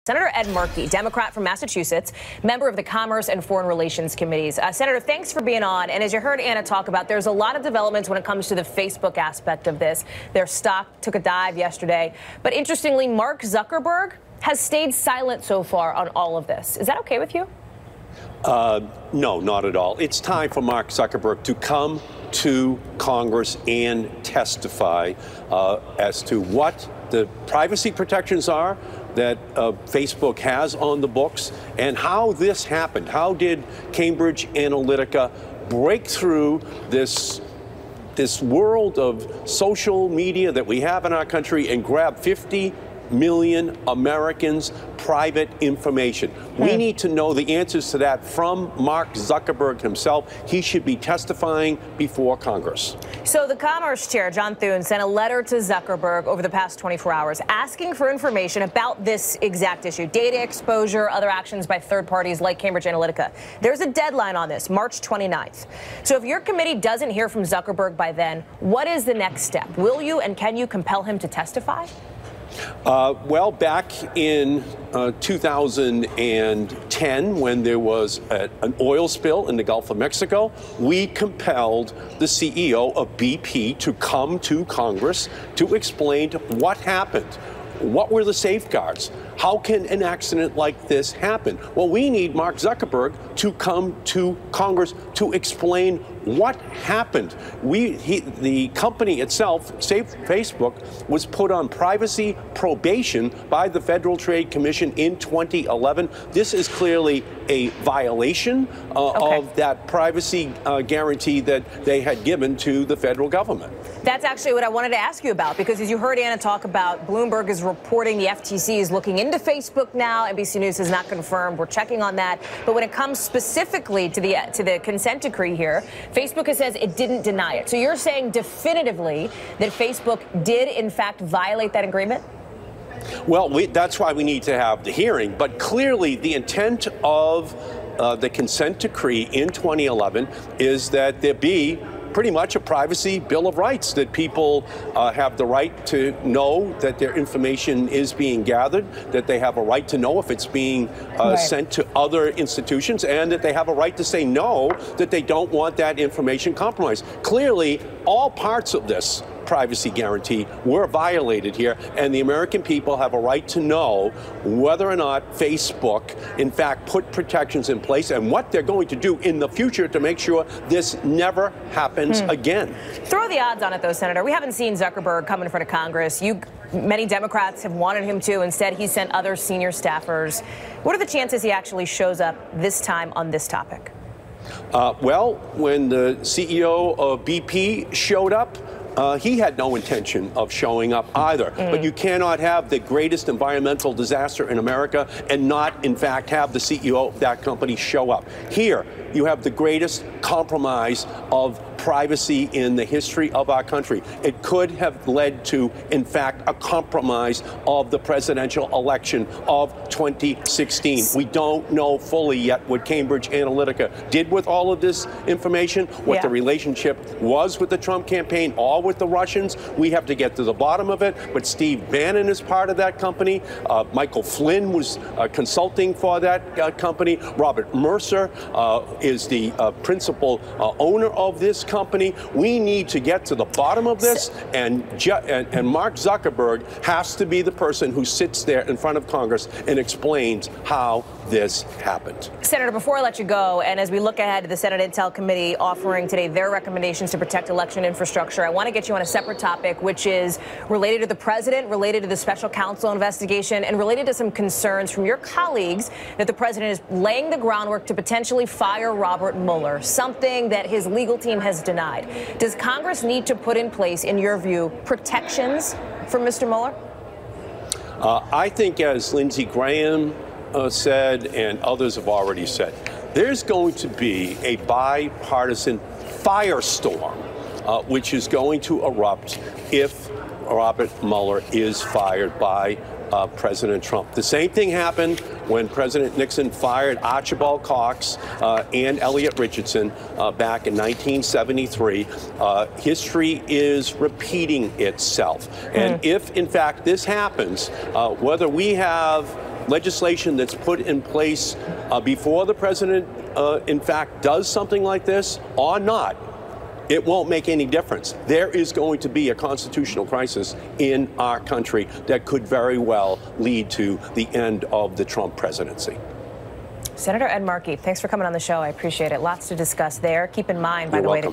Senator Ed Markey, Democrat from Massachusetts, member of the Commerce and Foreign Relations Committees. Senator, thanks for being on. And as you heard Anna talk about, there's a lot of developments when it comes to the Facebook aspect of this. Their stock took a dive yesterday. But interestingly, Mark Zuckerberg has stayed silent so far on all of this. Is that okay with you? No, not at all. It's time for Mark Zuckerberg to come to Congress and testify as to what the privacy protections are that Facebook has on the books and how this happened. How did Cambridge Analytica break through this world of social media that we have in our country and grab 50 million Americans' private information? We need to know the answers to that from Mark Zuckerberg himself. He should be testifying before Congress. So the Commerce Chair, John Thune, sent a letter to Zuckerberg over the past 24 hours asking for information about this exact issue, data exposure, other actions by third parties like Cambridge Analytica. There's a deadline on this, March 29th. So if your committee doesn't hear from Zuckerberg by then, what is the next step? Will you and can you compel him to testify? Well, back in 2010, when there was an oil spill in the Gulf of Mexico, we compelled the CEO of BP to come to Congress to explain what happened. What were the safeguards? How can an accident like this happen? Well, we need Mark Zuckerberg to come to Congress to explain what happened. The company itself, Facebook, was put on privacy probation by the Federal Trade Commission in 2011. This is clearly a violation of that privacy guarantee that they had given to the federal government. That's actually what I wanted to ask you about, because as you heard Anna talk about, Bloomberg is reporting the FTC is looking into Facebook now. NBC News has not confirmed. We're checking on that. But when it comes specifically to the consent decree here, Facebook says it didn't deny it. So you're saying definitively that Facebook did, in fact, violate that agreement? Well, that's why we need to have the hearing. But clearly, the intent of the consent decree in 2011 is that there be pretty much a privacy bill of rights, that people have the right to know that their information is being gathered, that they have a right to know if it's being sent to other institutions, and that they have a right to say no, that they don't want that information compromised. Clearly, all parts of this privacy guarantee were violated here, and the American people have a right to know whether or not Facebook, in fact, put protections in place and what they're going to do in the future to make sure this never happens again. Throw the odds on it, though, Senator. We haven't seen Zuckerberg come in front of Congress. Many Democrats have wanted him to. Instead, he sent other senior staffers. What are the chances he actually shows up this time on this topic? Well, when the CEO of BP showed up, he had no intention of showing up either. But you cannot have the greatest environmental disaster in America and not, in fact, have the CEO of that company show up. Here, you have the greatest compromise of privacy in the history of our country. It could have led to, in fact, a compromise of the presidential election of 2016. We don't know fully yet what Cambridge Analytica did with all of this information, what the relationship was with the Trump campaign or with the Russians. We have to get to the bottom of it. But Steve Bannon is part of that company. Michael Flynn was consulting for that company. Robert Mercer is the principal owner of this company. We need to get to the bottom of this, and Mark Zuckerberg has to be the person who sits there in front of Congress and explains how this happened. Senator, before I let you go, and as we look ahead to the Senate Intel Committee offering today their recommendations to protect election infrastructure, I want to get you on a separate topic, which is related to the president, related to the special counsel investigation, and related to some concerns from your colleagues that the president is laying the groundwork to potentially fire Robert Mueller, something that his legal team has denied. Does Congress need to put in place, in your view, protections for Mr. Mueller? I think, as Lindsey Graham said and others have already said, there's going to be a bipartisan firestorm which is going to erupt if Robert Mueller is fired by President Trump. The same thing happened when President Nixon fired Archibald Cox and Elliot Richardson back in 1973. History is repeating itself. And if, in fact, this happens, whether we have legislation that's put in place before the president, in fact, does something like this or not, it won't make any difference. There is going to be a constitutional crisis in our country that could very well lead to the end of the Trump presidency. Senator Ed Markey, thanks for coming on the show. I appreciate it. Lots to discuss there. Keep in mind, by the way, the